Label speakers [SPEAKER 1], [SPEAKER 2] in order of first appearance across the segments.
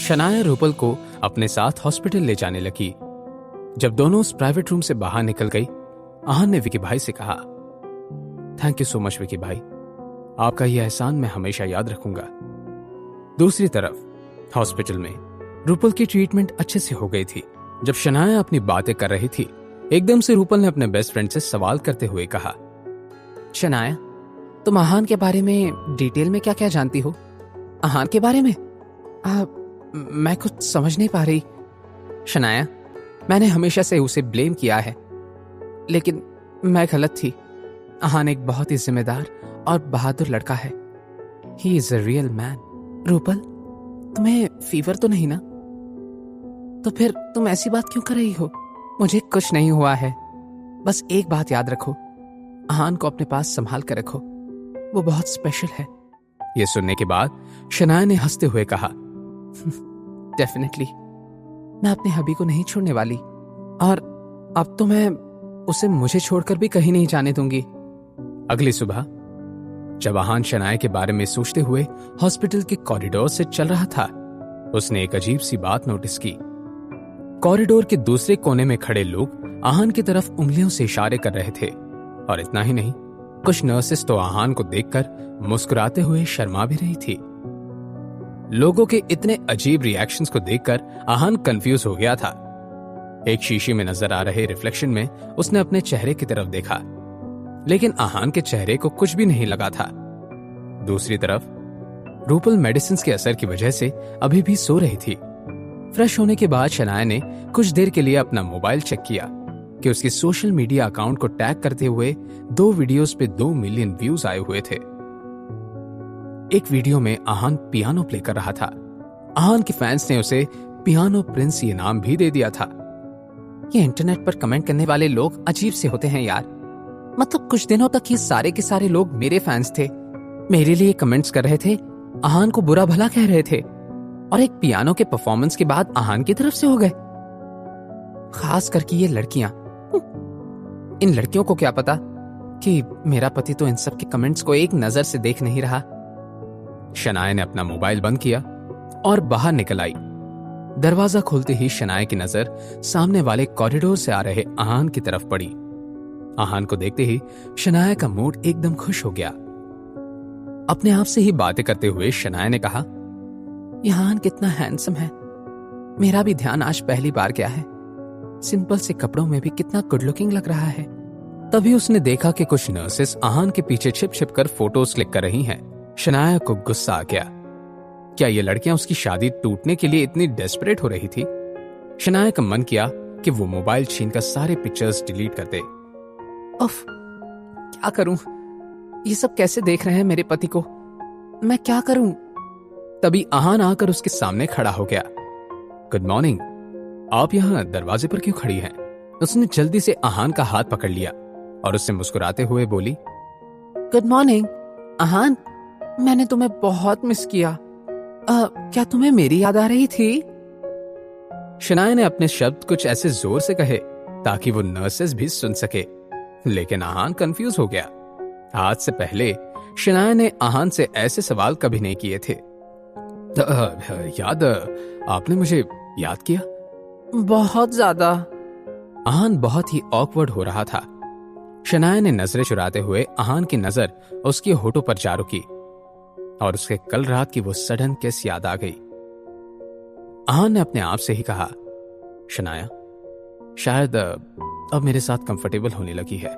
[SPEAKER 1] शनाया रूपल को अपने साथ हॉस्पिटल ले जाने लगी। जब दोनों उस प्राइवेट रूम से बाहर निकल गई, आहान ने विकी भाई से कहा, thank you so much Vicky भाई, आपका यह एहसान मैं हमेशा याद रखूंगा। दूसरी तरफ हॉस्पिटल में रूपल की ट्रीटमेंट अच्छे से हो गई थी। जब शनाया अपनी बातें कर रही थी, एकदम से रूपल ने अपने बेस्ट फ्रेंड से सवाल करते हुए कहा, शनाया, तुम आहान के बारे में डिटेल में क्या क्या जानती हो? आहान के बारे में? मैं कुछ समझ नहीं पा रही। शनाया, मैंने हमेशा से उसे ब्लेम किया है, लेकिन मैं गलत थी। आहान एक बहुत ही जिम्मेदार और बहादुर लड़का है। He is a real man. Rupal, तुम्हें फीवर तो नहीं ना? तो फिर तुम ऐसी बात क्यों कर रही हो? मुझे कुछ नहीं हुआ है। बस एक बात याद रखो, आहान को अपने पास संभाल कर रखो, वो बहुत स्पेशल है। यह सुनने के बाद शनाया ने हंसते हुए कहा, डेफिनेटली, मैं अपने हबी को नहीं छोड़ने वाली, और अब तो मैं उसे मुझे छोड़कर भी कहीं नहीं जाने दूंगी। अगली सुबह जब आहान शनाया के बारे में सोचते हुए हॉस्पिटल के कॉरिडोर से चल रहा था, उसने एक अजीब सी बात नोटिस की। कॉरिडोर के दूसरे कोने में खड़े लोग आहान की तरफ उंगलियों से इशारे कर रहे थे, और इतना ही नहीं, कुछ नर्सेस तो आहान को देखकर मुस्कुराते हुए शर्मा भी रही थी। लोगों के इतने अजीब रिएक्शंस को देखकर आहान कंफ्यूज हो गया था। एक शीशे में नजर आ रहे रिफ्लेक्शन में उसने अपने चेहरे की तरफ देखा, लेकिन आहान के चेहरे को कुछ भी नहीं लगा था। दूसरी तरफ रूपल मेडिसिन के असर की वजह से अभी भी सो रही थी। फ्रेश होने के बाद शनाया ने कुछ देर के लिए अपना मोबाइल चेक किया कि उसके सोशल मीडिया अकाउंट को टैग करते हुए 2 वीडियोस पे 2 मिलियन व्यूज आए हुए थे। एक वीडियो में आहान पियानो प्ले कर रहा था। आहान के फैंस ने उसे पियानो प्रिंस ये नाम भी दे दिया था। ये इंटरनेट पर कमेंट करने वाले लोग अजीब से होते हैं यार। मतलब कुछ दिनों तक ये सारे के सारे लोग मेरे फैंस थे, मेरे लिए कमेंट्स कर रहे थे, आहान को बुरा भला कह रहे थे, और एक पियानो के परफॉर्मेंस के बाद आहान की तरफ से हो गए। खास करके ये लड़कियां, इन लड़कियों को क्या पता कि मेरा पति तो इन सब के कमेंट्स को एक नजर से देख नहीं रहा। शनाया ने अपना मोबाइल बंद किया और बाहर निकल आई। दरवाजा खोलते ही शनाया की नजर सामने वाले कॉरिडोर से आ रहे आहान की तरफ पड़ी। आहान को देखते ही शनाया का मूड एकदम खुश हो गया। अपने आप से ही बातें करते हुए शनाया ने कहा, यह आहान कितना हैंडसम है। मेरा भी ध्यान आज पहली बार गया है। सिंपल से कपड़ों में भी कितना गुड लुकिंग लग रहा है। तभी उसने देखा कि कुछ नर्सेस आहान के पीछे छिप छिप कर फोटोज क्लिक कर रही हैं। शनाया को गुस्सा आ गया। क्या ये लड़कियां उसकी शादी टूटने के लिए इतनी डेस्परेट हो रही थी? शनाया का मन किया कि वो मोबाइल छीनकर सारे पिक्चर्स डिलीट कर दे। उफ, क्या करूं? ये सब कैसे देख रहे हैं मेरे पति को? मैं क्या करूं? तभी आहान आकर उसके सामने खड़ा हो गया। गुड मॉर्निंग, आप यहाँ दरवाजे पर क्यों खड़ी हैं? उसने जल्दी से आहान का हाथ पकड़ लिया और उससे मुस्कुराते हुए बोली, गुड मॉर्निंग आहान, मैंने तुम्हें बहुत मिस किया। क्या तुम्हें मेरी याद आ रही थी? शनाया ने अपने शब्द कुछ ऐसे जोर से कहे ताकि वो नर्सेस भी सुन सके, लेकिन आहान कंफ्यूज हो गया। आज से पहले शनाया ने आहान से ऐसे सवाल कभी नहीं किए थे। याद, आपने मुझे याद किया? बहुत ज्यादा। आहान बहुत ही ऑकवर्ड हो रहा था। शनाया ने नजरें चुराते हुए आहान की नजर उसके होठों पर जा रुकी और उसके कल रात की वो सडन किस याद आ गई। आहान ने अपने आप से ही कहा, शनाया, शायद अब मेरे साथ कंफर्टेबल होने लगी है।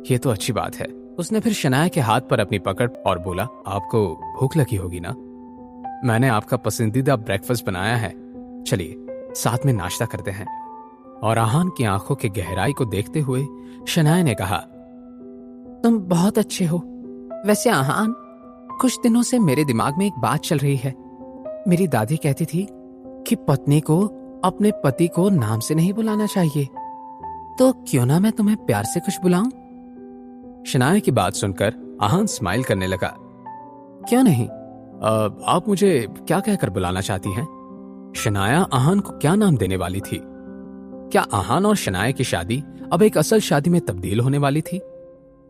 [SPEAKER 1] ये तो अच्छी बात है। उसने फिर शनाया के हाथ पर अपनी पकड़ और बोला, आपको भूख लगी होगी ना? मैंने आपका पसंदीदा ब्रेकफास्ट बनाया है, चलिए साथ में नाश्ता करते हैं। और आहान की आंखों की गहराई को देखते हुए शनाया ने कहा, तुम बहुत अच्छे हो। वैसे आहान, कुछ दिनों से मेरे दिमाग में एक बात चल रही है। मेरी दादी कहती थी कि पत्नी को अपने पति को नाम से नहीं बुलाना चाहिए, तो क्यों ना मैं तुम्हें प्यार से कुछ बुलाऊं? शनाया की बात सुनकर आहान स्माइल करने लगा। क्यों नहीं, आप मुझे क्या कहकर बुलाना चाहती हैं? शनाया आहान को क्या नाम देने वाली थी? क्या आहान और शनाया की शादी अब एक असल शादी में तब्दील होने वाली थी?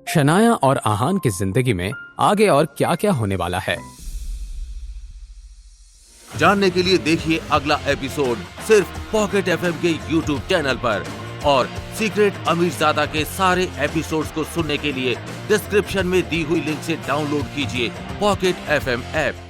[SPEAKER 1] शनाया और आहान की जिंदगी में आगे और क्या क्या होने वाला है?
[SPEAKER 2] जानने के लिए देखिए अगला एपिसोड सिर्फ पॉकेट एफएम के यूट्यूब चैनल पर। और सीक्रेट अमीरजादा के सारे एपिसोड्स को सुनने के लिए डिस्क्रिप्शन में दी हुई लिंक से डाउनलोड कीजिए पॉकेट एफएम ऐप।